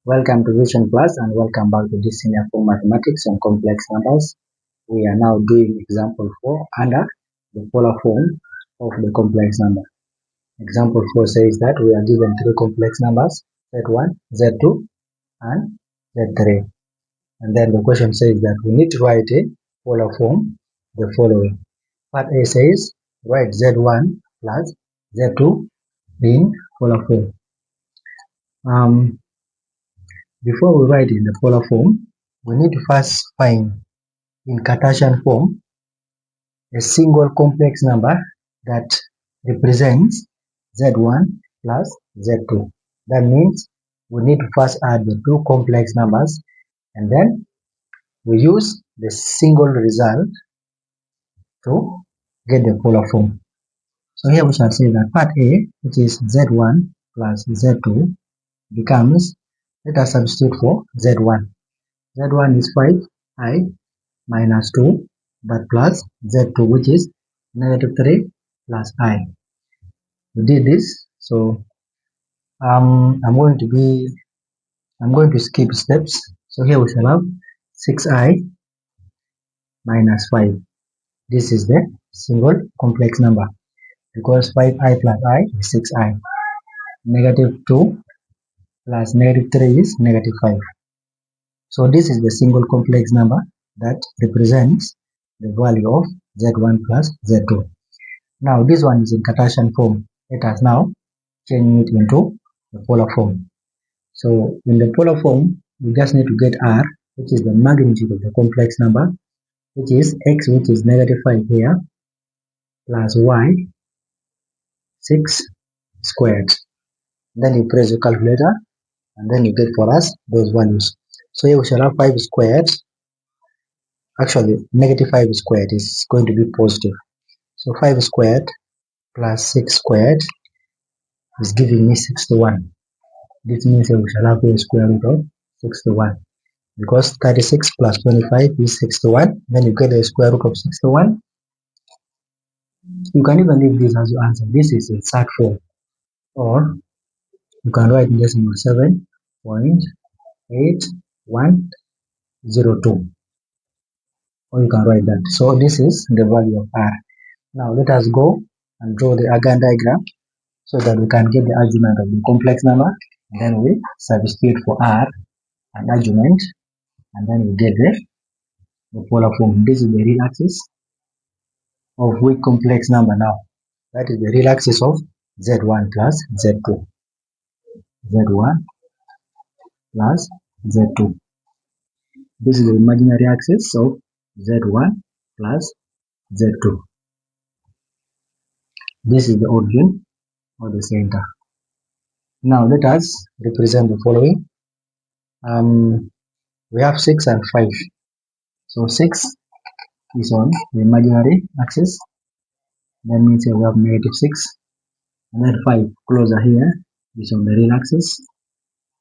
Welcome to Vision Plus and welcome back to this senior for mathematics and complex numbers. We are now doing example 4 under the polar form of the complex number. Example 4 says that we are given three complex numbers, Z1, Z2 and Z3. And then the question says that we need to write a polar form the following. Part A says write Z1 plus Z2 in polar form. Before we write in the polar form, we need to first find in Cartesian form a single complex number that represents Z1 plus Z2. That means we need to first add the two complex numbers and then we use the single result to get the polar form. So here we shall say that part A, which is Z1 plus Z2, becomes, let us substitute for Z1. Z1 is 5i minus 2, but plus Z2, which is negative 3 plus I. We did this, so I'm going to skip steps. So here we shall have 6i minus 5. This is the single complex number because 5i plus I is 6i. Negative 2 plus negative 3 is negative 5. So this is the single complex number that represents the value of Z1 plus Z2. Now this one is in Cartesian form. Let us now change it into the polar form. So in the polar form, we just need to get R, which is the magnitude of the complex number, which is X, which is negative 5 here, plus Y, 6 squared. Then you press your calculator, and then you get for us those values. So here we shall have 5 squared. Actually, negative 5 squared is going to be positive. So 5 squared plus 6 squared is giving me 61. This means we shall have a square root of 61. Because 36 plus 25 is 61. Then you get the square root of 61. You can even leave this as your answer. This is a exact form. Or you can write in decimal 7.8102. Or you can write that. So this is the value of R. Now let us go and draw the Gann diagram so that we can get the argument of the complex number. And then we substitute for R and argument. And then we get the polar form. This is the real axis of which complex number now? That is the real axis of Z1 plus Z2. Z1 plus Z2. This is the imaginary axis of Z1 plus Z2. This is the origin or the center. Now let us represent the following. We have 6 and 5. So 6 is on the imaginary axis. That means here we have negative 6. And then 5 closer here is on the real axis.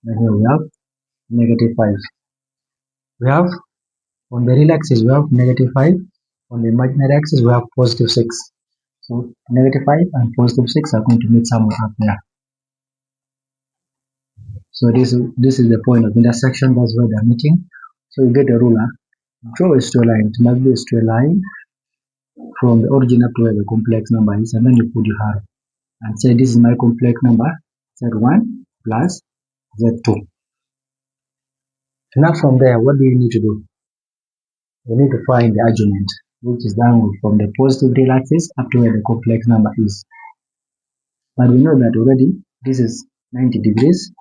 And here we have negative 5. We have on the real axis we have negative 5. On the imaginary axis we have positive 6. So negative 5 and positive 6 are going to meet somewhere up there. So this is the point of intersection. That's where they're meeting. So you get a ruler, draw a straight line. It must be a straight line from the origin up to where the complex number is, and then you put your arrow and say this is my complex number Z1 plus Z2. Now from there, what do you need to do? You need to find the argument, which is the angle from the positive real axis up to where the complex number is. But we know that already this is 90 degrees.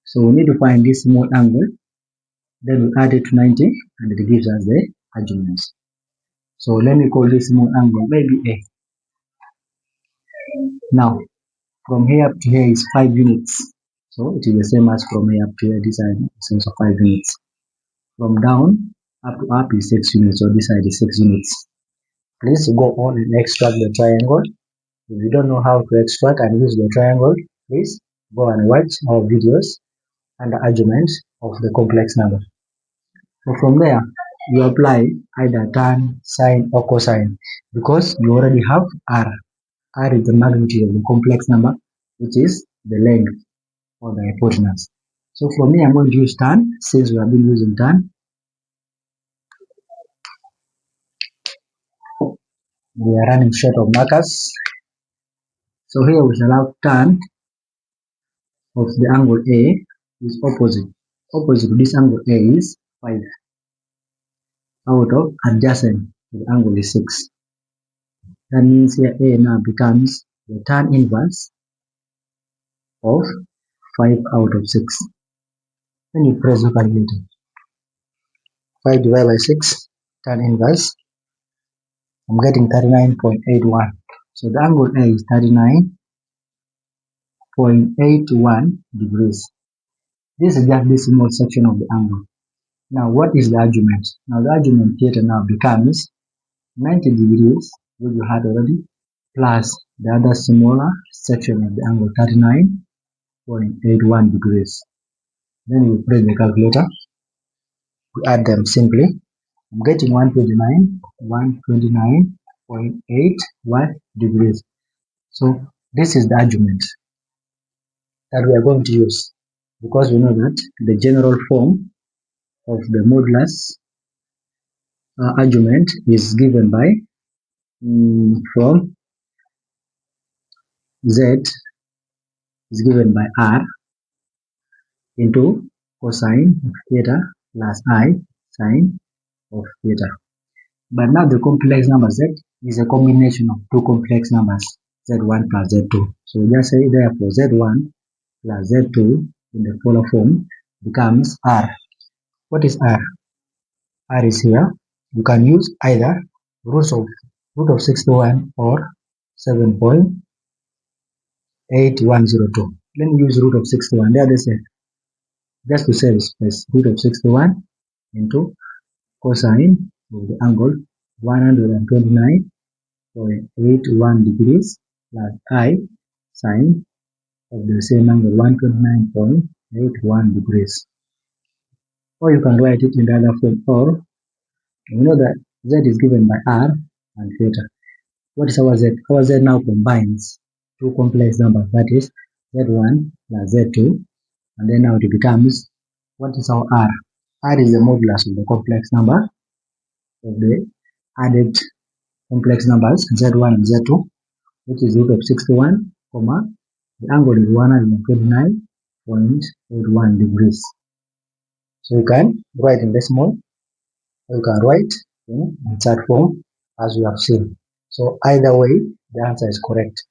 So we need to find this small angle. Then we add it to 90 and it gives us the arguments. So let me call this small angle maybe A. Now from here up to here is 5 units. So it is the same as from here up to here. This side is also 5 units. From down up to up is 6 units. So this side is 6 units. Please go on and extract the triangle. If you don't know how to extract and use the triangle, please go and watch our videos and the arguments of the complex number. So from there, you apply either tan, sine, or cosine because you already have R. R is the magnitude of the complex number, which is the length or the hypotenuse. So for me, I'm going to use tan since we have been using tan. We are running short of markers. So here we shall have tan of the angle A is opposite. Opposite to this angle A is 5 out of adjacent to the angle is 6. That means here A now becomes the tan inverse of 5 out of 6. Then you press the calculator. 5 divided by 6, tan inverse. I'm getting 39.81. So the angle A is 39.81 degrees. This is just this small section of the angle. Now what is the argument? Now the argument theta now becomes 90 degrees, which you had already, plus the other smaller section of the angle 39.81 degrees. Then we press the calculator. We add them simply. I'm getting 129.81 degrees. So this is the argument that we are going to use, because we know that the general form of the modulus argument is given by from z is given by r into cosine of theta plus I sine of theta. But now the complex number z is a combination of two complex numbers, z1 plus z2. So we just say therefore z1 plus z2 in the polar form becomes r. What is r? R is here. You can use either root of 61 or 7.8102. Let me use root of 61. The other side, just to save space, root of 61 into cosine of the angle 129.81 degrees plus I sine of the same angle 129.81 degrees. Or you can write it in the other form, or you know that z is given by r and theta. What is our z? Our z now combines two complex numbers, that is z1 plus z2, and then now it becomes, what is our r? R is the modulus of the complex number of the added complex numbers z1 and z2, which is root of 61, comma, the angle is 129.81 degrees. So you can write in decimal, or you can write in third form as we have seen. So either way, the answer is correct.